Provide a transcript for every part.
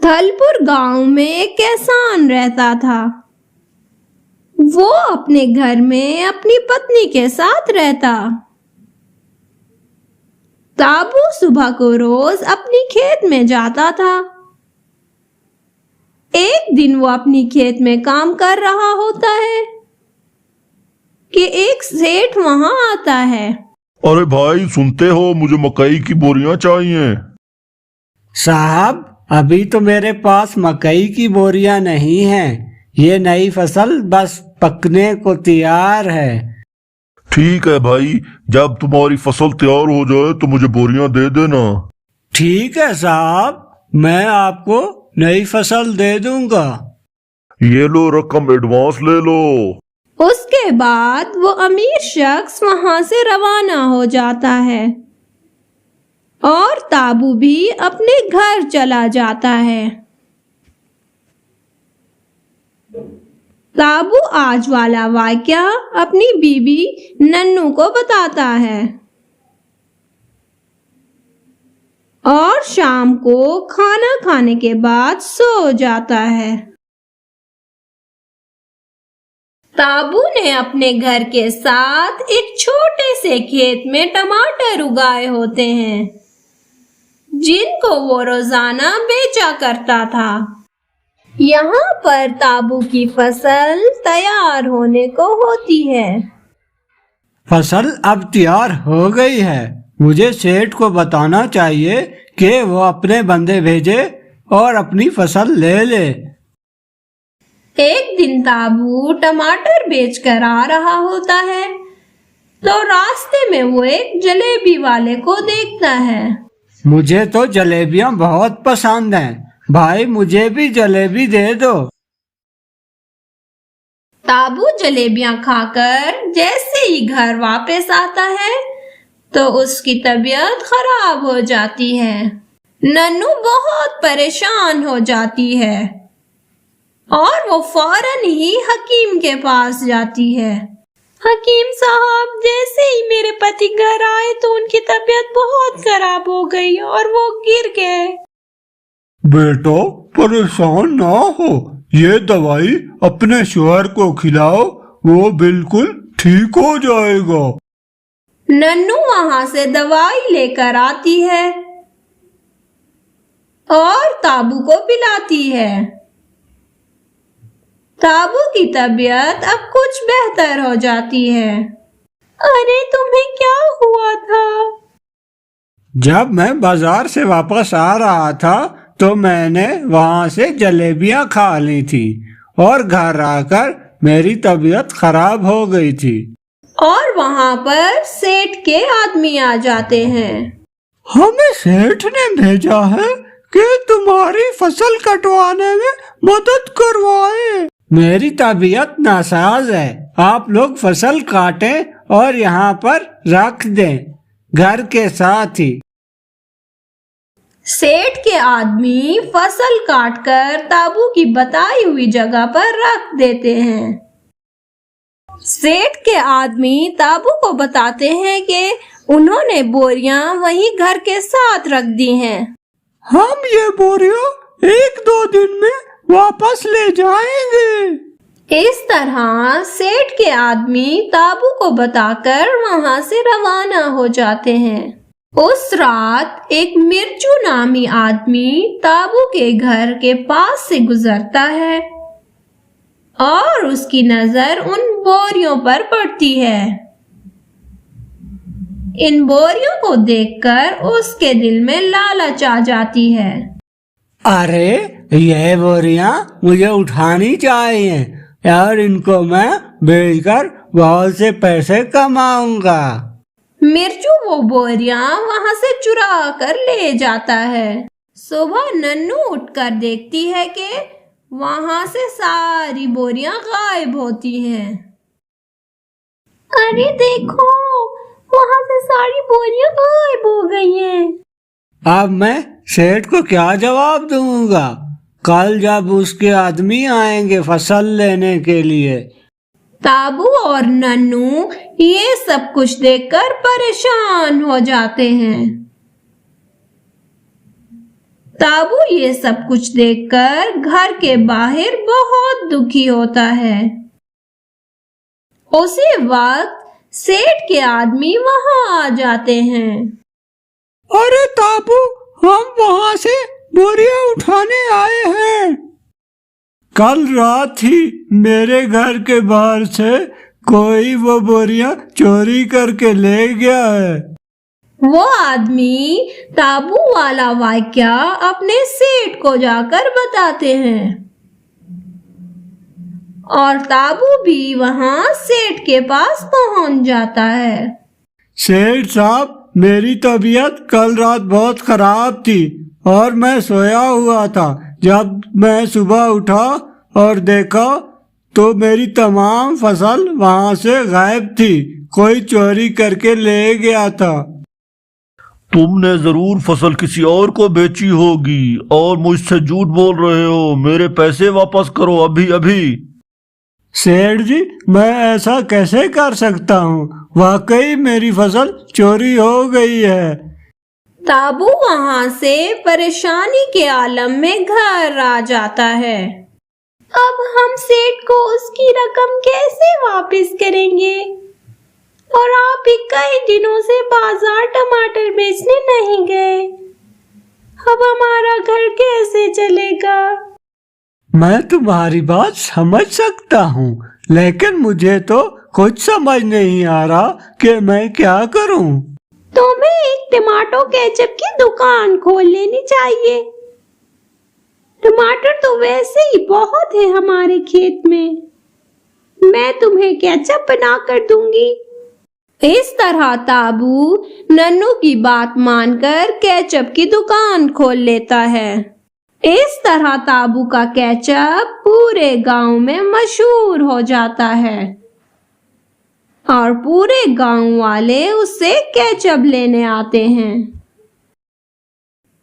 دھلپور گاؤں میں ایک کسان رہتا تھا۔ وہ اپنے گھر میں اپنی پتنی کے ساتھ رہتا۔ تابو صبح کو روز اپنی کھیت میں جاتا تھا۔ ایک دن وہ اپنی کھیت میں کام کر رہا ہوتا ہے کہ ایک سیٹھ وہاں آتا ہے۔ ارے بھائی سنتے ہو، مجھے مکئی کی بوریاں چاہیے۔ صاحب ابھی تو میرے پاس مکئی کی بوریاں نہیں ہیں، یہ نئی فصل بس پکنے کو تیار ہے۔ ٹھیک ہے بھائی، جب تمہاری فصل تیار ہو جائے تو مجھے بوریاں دے دینا۔ ٹھیک ہے صاحب، میں آپ کو نئی فصل دے دوں گا۔ یہ لو رقم ایڈوانس لے لو۔ اس کے بعد وہ امیر شخص وہاں سے روانہ ہو جاتا ہے اور تابو بھی اپنے گھر چلا جاتا ہے۔ تابو آج والا واقعہ اپنی بیوی ننو کو بتاتا ہے اور شام کو کھانا کھانے کے بعد سو جاتا ہے۔ تابو نے اپنے گھر کے ساتھ ایک چھوٹے سے کھیت میں ٹماٹر اگائے ہوتے ہیں جن کو وہ روزانہ بیچا کرتا تھا۔ یہاں پر تابو کی فصل تیار ہونے کو ہوتی ہے۔ فصل اب تیار ہو گئی ہے، مجھے سیٹھ کو بتانا چاہیے کہ وہ اپنے بندے بھیجے اور اپنی فصل لے لے۔ ایک دن تابو ٹماٹر بیچ کر آ رہا ہوتا ہے تو راستے میں وہ ایک جلیبی والے کو دیکھتا ہے۔ مجھے تو جلیبیاں بہت پسند ہیں، بھائی مجھے بھی جلیبی دے دو۔ تابو جلیبیاں کھا کر جیسے ہی گھر واپس آتا ہے تو اس کی طبیعت خراب ہو جاتی ہے۔ ننو بہت پریشان ہو جاتی ہے اور وہ فوراً ہی حکیم کے پاس جاتی ہے۔ حکیم صاحب، جیسے ہی میرے پتی گھر آئے تو ان کی طبیعت بہت خراب ہو گئی اور وہ گر گئے۔ بیٹا پریشان نہ ہو، یہ دوائی اپنے شوہر کو کھلاؤ، وہ بالکل ٹھیک ہو جائے گا۔ ننو وہاں سے دوائی لے کر آتی ہے اور تابو کو پلاتی ہے۔ تابو کی طبیعت اب کچھ بہتر ہو جاتی ہے۔ ارے تمہیں کیا ہوا تھا؟ جب میں بازار سے واپس آ رہا تھا تو میں نے وہاں سے جلیبیاں کھا لی تھی اور گھر آ کر میری طبیعت خراب ہو گئی تھی۔ اور وہاں پر سیٹھ کے آدمی آ جاتے ہیں۔ ہمیں سیٹھ نے بھیجا ہے کہ تمہاری فصل کٹوانے میں مدد کروائے۔ میری طبیعت ناساز ہے، آپ لوگ فصل کاٹیں اور یہاں پر رکھ دیں گھر کے ساتھ ہی۔ سیٹھ کے آدمی فصل کاٹ کر تابو کی بتائی ہوئی جگہ پر رکھ دیتے ہیں۔ سیٹھ کے آدمی تابو کو بتاتے ہیں کہ انہوں نے بوریاں وہیں گھر کے ساتھ رکھ دی ہیں۔ ہم یہ بوریاں 1-2 دن میں واپس لے جائیں گے۔ اس طرح سیٹھ کے آدمی تابو کو بتا کر وہاں سے روانہ ہو جاتے ہیں۔ اس رات ایک مرچو نامی آدمی تابو کے گھر کے پاس سے گزرتا ہے اور اس کی نظر ان بوریوں پر پڑتی ہے۔ ان بوریوں کو دیکھ کر اس کے دل میں لالچ آ جاتی ہے۔ ارے یہ بوریاں مجھے اٹھانی چاہیے اور ان کو میں بیچ کر بہت سے پیسے کماؤں گا۔ مرچو وہ بوریاں وہاں سے چرا کر لے جاتا ہے۔ صبح ننو اٹھ کر دیکھتی ہے کہ وہاں سے ساری بوریاں غائب ہوتی ہیں۔ ارے دیکھو، وہاں سے ساری بوریاں غائب ہو گئی ہیں۔ اب میں سیٹھ کو کیا جواب دوں گا؟ کل جب اس کے آدمی آئیں گے فصل لینے کے لیے۔ تابو اور ننو یہ سب کچھ دیکھ کر پریشان ہو جاتے ہیں۔ ताबू ये सब कुछ देखकर घर के बाहर बहुत दुखी होता है। उसी वक्त सेठ के आदमी वहां आ जाते हैं। अरे ताबू, हम वहां से बोरियां उठाने आए हैं। कल रात ही मेरे घर के बाहर से कोई वो बोरियां चोरी करके ले गया है। वो आदमी ताबू वाला वाकया अपने सेठ को जाकर बताते हैं और ताबू भी वहां सेठ के पास पहुंच जाता है। सेठ साहब, मेरी तबीयत कल रात बहुत खराब थी और मैं सोया हुआ था। जब मैं सुबह उठा और देखा तो मेरी तमाम फसल वहां से गायब थी। कोई चोरी करके ले गया था। तुमने जरूर फसल किसी और को बेची होगी और मुझसे झूठ बोल रहे हो। मेरे पैसे वापस करो अभी अभी। सेठ जी, मैं ऐसा कैसे कर सकता हूँ? वाकई मेरी फसल चोरी हो गई है। ताबू वहां से परेशानी के आलम में घर आ जाता है। अब हम सेठ को उसकी रकम कैसे वापस करेंगे? और आप ही कई दिनों से बाजार टमाटर बेचने नहीं गए। अब हमारा घर कैसे चलेगा? मैं तुम्हारी बात समझ सकता हूँ, लेकिन मुझे तो कुछ समझ नहीं आ रहा कि मैं क्या करूँ। तुम्हें एक टमाटो केचप की दुकान खोल लेनी चाहिए। टमाटर तो वैसे ही बहुत है हमारे खेत में। मैं तुम्हें केचप बना कर दूंगी। इस तरह ताबू नन्नू की बात मानकर केचप की दुकान खोल लेता है। इस तरह ताबू का केचप पूरे गांव में मशहूर हो जाता है और पूरे गांव वाले उससे केचप लेने आते हैं।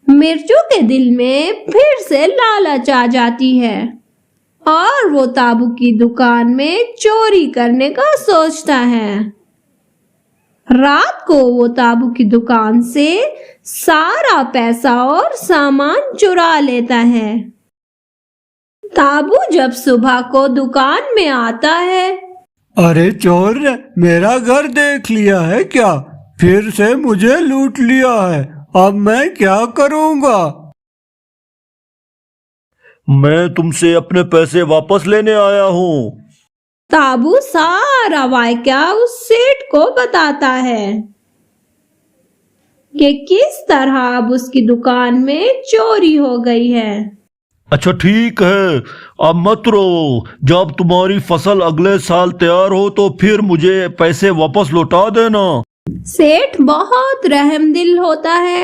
मिर्चू के दिल में फिर से लालच आ जाती है और वो ताबू की दुकान में चोरी करने का सोचता है। रात को वो ताबू की दुकान से सारा पैसा और सामान चुरा लेता है। ताबू जब सुबह को दुकान में आता है, अरे चोर ने मेरा घर देख लिया है क्या? फिर से मुझे लूट लिया है। अब मैं क्या करूँगा? मैं तुमसे अपने पैसे वापस लेने आया हूँ। ताबू सारा वाकया उस सेठ को बताता है कि किस तरह अब उसकी दुकान में चोरी हो गई है। अच्छा ठीक है, अब मत रो। जब तुम्हारी फसल अगले साल तैयार हो तो फिर मुझे पैसे वापस लौटा देना। सेठ बहुत रहमदिल होता है।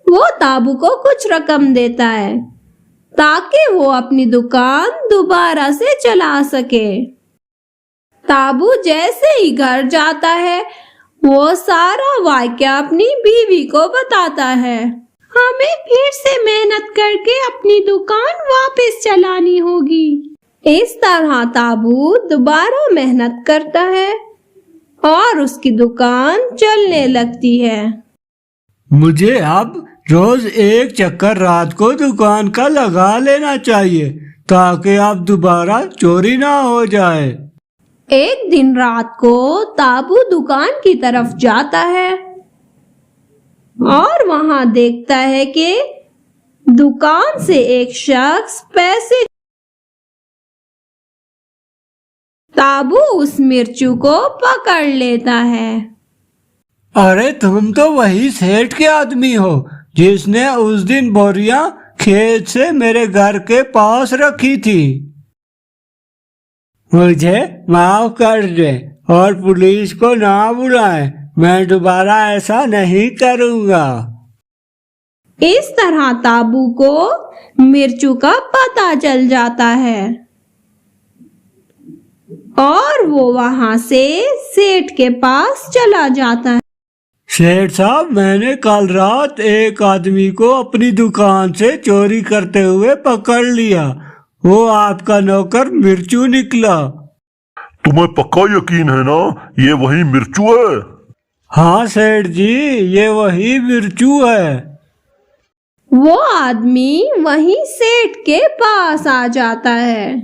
वो ताबू को कुछ रकम देता है ताकि वो अपनी दुकान दोबारा से चला सके। ताबू जैसे ही घर जाता है, वो सारा वाकया अपनी बीवी को बताता है। हमें फिर से मेहनत करके अपनी दुकान वापस चलानी होगी। इस तरह ताबू दोबारा मेहनत करता है और उसकी दुकान चलने लगती है। मुझे अब रोज एक चक्कर रात को दुकान का लगा लेना चाहिए ताकि अब दोबारा चोरी ना हो जाए। एक दिन रात को ताबू दुकान की तरफ जाता है और वहां देखता है कि दुकान से एक शख्स पैसे। ताबू उस मिर्चू को पकड़ लेता है। अरे तुम तो वही सेठ के आदमी हो जिसने उस दिन बोरियां खेत से मेरे घर के पास रखी थी। मुझे माफ कर दे और पुलिस को ना बुलाएं। मैं दोबारा ऐसा नहीं करूँगा। इस तरह ताबू को मिर्चू का पता चल जाता है और वो वहां से सेठ के पास चला जाता है। सेठ साहब, मैंने कल रात एक आदमी को अपनी दुकान से चोरी करते हुए पकड़ लिया। वो आपका नौकर मिर्चू निकला। तुम्हें पक्का यकीन है ना ये वही मिर्चू है? हाँ सेठ जी, ये वही मिर्चू है। वो आदमी वहीं सेठ के पास आ जाता है।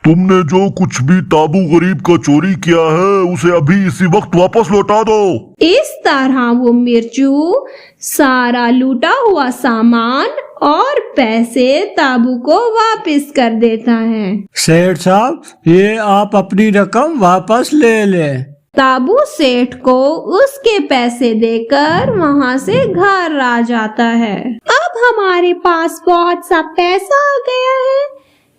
तुमने जो कुछ भी ताबू गरीब का चोरी किया है उसे अभी इसी वक्त वापस लौटा दो। इस तरह वो मिर्चू सारा लूटा हुआ सामान और पैसे ताबू को वापस कर देता है। सेठ साहब, ये आप अपनी रकम वापस ले लें। ताबू सेठ को उसके पैसे देकर वहाँ से घर आ जाता है। अब हमारे पास बहुत सा पैसा आ गया है,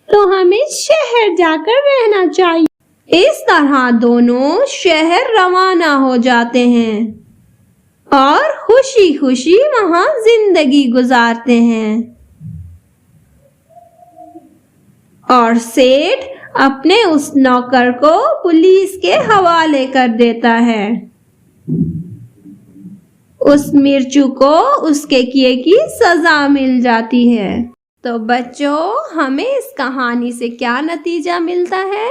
तो हमें शहर जाकर रहना चाहिए। इस तरह दोनों शहर रवाना हो जाते हैं और खुशी खुशी वहाँ जिंदगी गुजारते हैं। और सेठ अपने उस नौकर को पुलिस के हवाले कर देता है। उस मिर्चू को उसके किए की सजा मिल जाती है। तो बच्चों, हमें इस कहानी से क्या नतीजा मिलता है?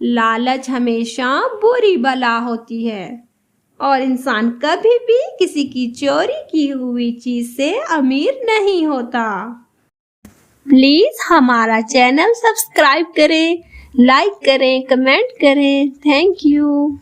लालच हमेशा बुरी बला होती है और इंसान कभी भी किसी की चोरी की हुई चीज से अमीर नहीं होता। प्लीज हमारा चैनल सब्सक्राइब करें, लाइक करें, कमेंट करें। Thank you.